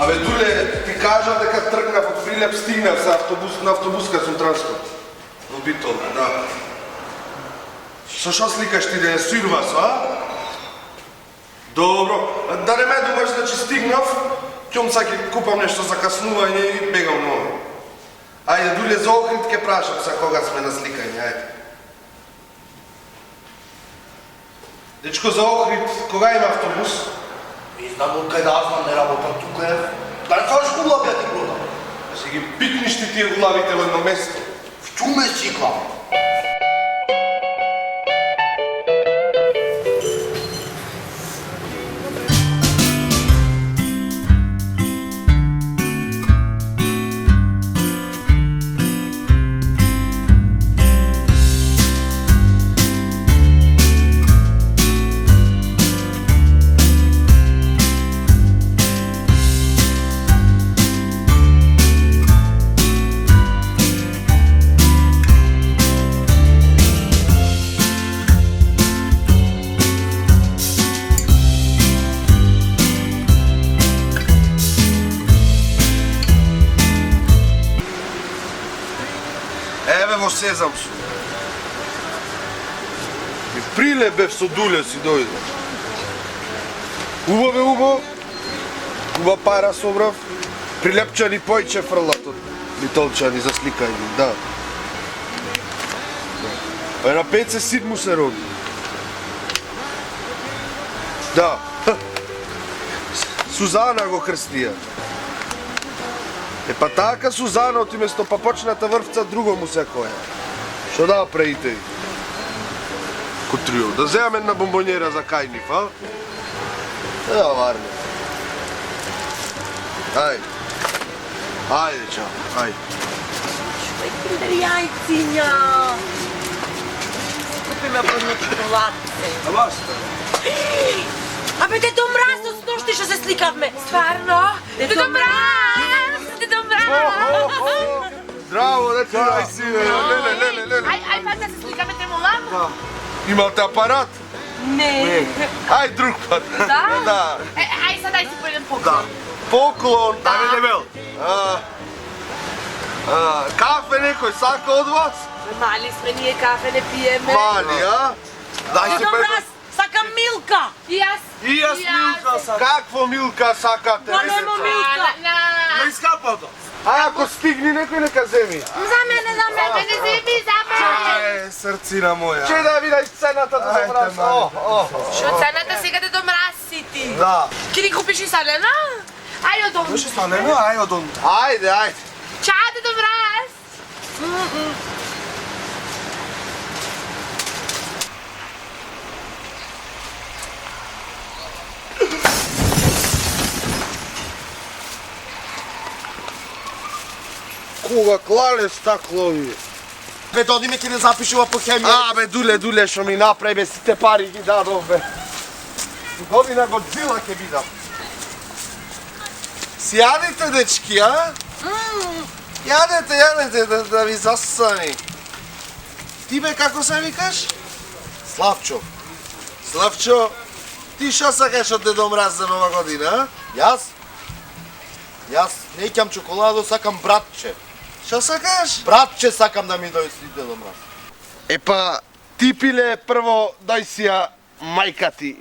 Абе, Дуле, ти кажа дека тргнав од Прилеп, стигнав на автобуска сум транспорт. Во Битол, да. Со шо сликаш ти да ја сирвас, а? Добро. Да не ме думаш, значи стигнав, ќом саки купам нешто за каснување и бегам ново. Ајде, Дуле, за Охрид ке прашам са кога сме на сликање, ајде. Дечко, за Охрид, кога има автобус? Не знам од кај да знам, не работам тука е. Да не кажеш гулави да ти продам? Да си ги пикниш ти тие гулавите во едно место. В чуме сиклам. Еве во Сезам сум. И Прилеп бев со Дуле си дојде. Убаво бе убаво. Уба пара собрав. Прилепчани појче фрлат од битолчани за сликање, да. Па на 57 му се роди. Да. Сузана го крстија. Е па така Сузана оти место па почната врвца друго му се која. Шо да правите? Кутрио, да земам една бомбонjera за кајнив, а? Да, варне. Ајде. Ајде, чао, ајде. Човек, Киндер јајцинја. Купиме по едно чоколадце. А баста? Абе, Дедо Мраз, од сношти што се сликавме. Стварно? Дедо Мраз! Дедо Мраз! Здраво, да ти дај си, леле. Ај, пак да се сликаме тремолам? Имате апарат? Не. Ај друг пат. Да? Да. Ај, сега дај си по еден поклон. Да. Поклон. Да не дебел. Кафе некој сака од вас? Мали сме, ние кафе не пиеме. Мали, а? Дај си Дедо по едно. Мраз, сакам Милка. И јас. И јас Милка сакам. Какво Милка сакате? Ма нема Милка. На искапото. Ај, ако стигни некој нека земи. За мене, не земи, за мене. Ај, срцина моја. Че да видиш цената да Ајде, Мраз. мали. Шо цената сега Дедо Мраз си ти? Да. Ки ни купиш и салена? Ај, одом. Беше салено, ај одон. Ајде. Чао, Дедо Мраз. Кога клале стаклови. Бе, додиме ќе не запишува по хемија. Бе, Дуле, шо ми направи, бе, сите пари ги дадов, бе. Година Годзила ќе бидам. Си јадете, дечки, а? Јадете, да ви засани. Ти, бе, како се викаш? Славчо. Славчо, ти шо сакаш од Дедо Мраз за Нова година, а? Јас не ќам чоколадо, сакам братче. Шо сакаш? Братче сакам да ми дојси Дедо Мраз. Епа, ти пиле прво дај си ја мајка ти.